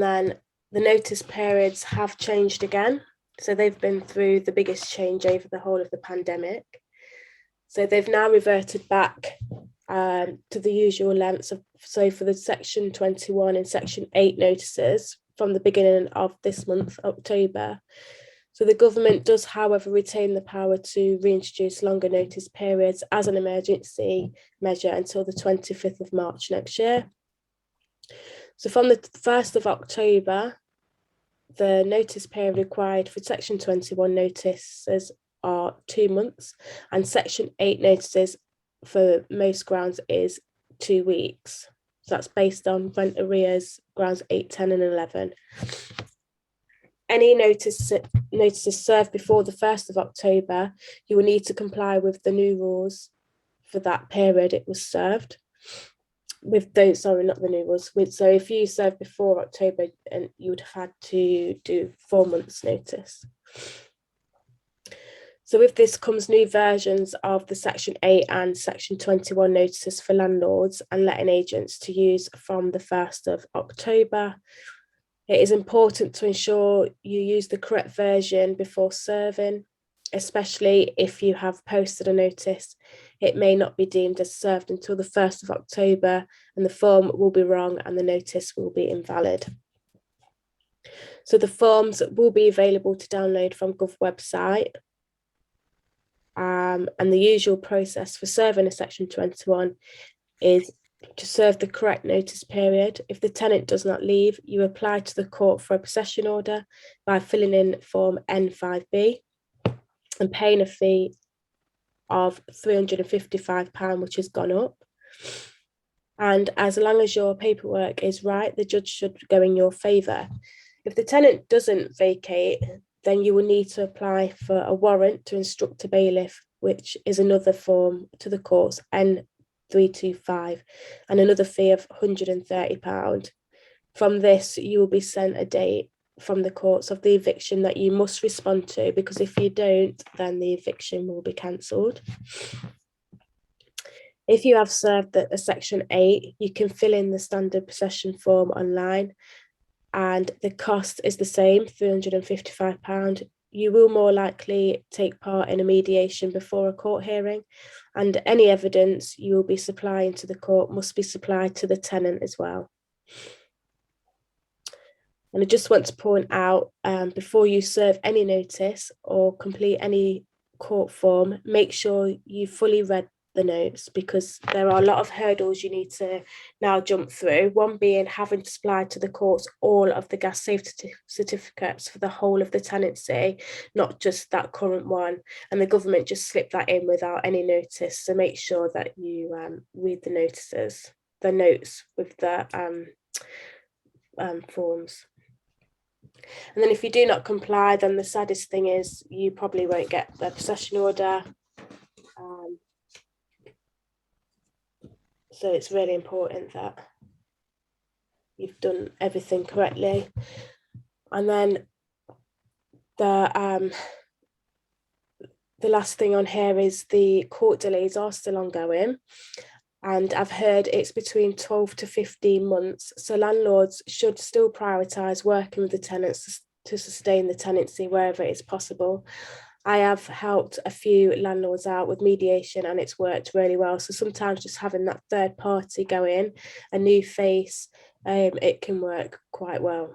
And then the notice periods have changed again. So they've been through the biggest change over the whole of the pandemic. So they've now reverted back to the usual lengths of, so for the Section 21 and Section 8 notices from the beginning of this month, October. So the government does, however, retain the power to reintroduce longer notice periods as an emergency measure until the 25th of March next year. So from the 1st of October, the notice period required for Section 21 notices are 2 months, and Section 8 notices for most grounds is 2 weeks. So that's based on rent arrears, grounds 8, 10 and 11. Any notices served before the 1st of October, you will need to comply with the new rules for that period it was served. With those, sorry, not the new rules. So if you served before October, and you would have had to do 4 months notice. So with this comes new versions of the Section 8 and Section 21 notices for landlords and letting agents to use from the 1st of October. It is important to ensure you use the correct version before serving, especially if you have posted a notice. It may not be deemed as served until the 1st of October, and the form will be wrong and the notice will be invalid. So the forms will be available to download from Gov website. And the usual process for serving a Section 21 is to serve the correct notice period. If the tenant does not leave, you apply to the court for a possession order by filling in form N5B and paying a fee of £355, which has gone up. And as long as your paperwork is right, the judge should go in your favour. If the tenant doesn't vacate, then you will need to apply for a warrant to instruct a bailiff, which is another form to the courts, N325, and another fee of £130. From this, you will be sent a date from the courts of the eviction that you must respond to, because if you don't, then the eviction will be cancelled. If you have served a Section 8, you can fill in the standard possession form online, and the cost is the same, £355. You will more likely take part in a mediation before a court hearing, and any evidence you will be supplying to the court must be supplied to the tenant as well. And I just want to point out, before you serve any notice or complete any court form, make sure you fully read the notes, because there are a lot of hurdles you need to now jump through. One being having to supply to the courts all of the gas safety certificates for the whole of the tenancy, not just that current one. And the government just slipped that in without any notice. So make sure that you read the notes with the forms. And then if you do not comply, then the saddest thing is you probably won't get the possession order. So it's really important that you've done everything correctly. And then the last thing on here is the court delays are still ongoing. And I've heard it's between 12 to 15 months. So landlords should still prioritise working with the tenants to sustain the tenancy wherever it is possible. I have helped a few landlords out with mediation, and it's worked really well. So sometimes just having that third party go in, a new face, it can work quite well.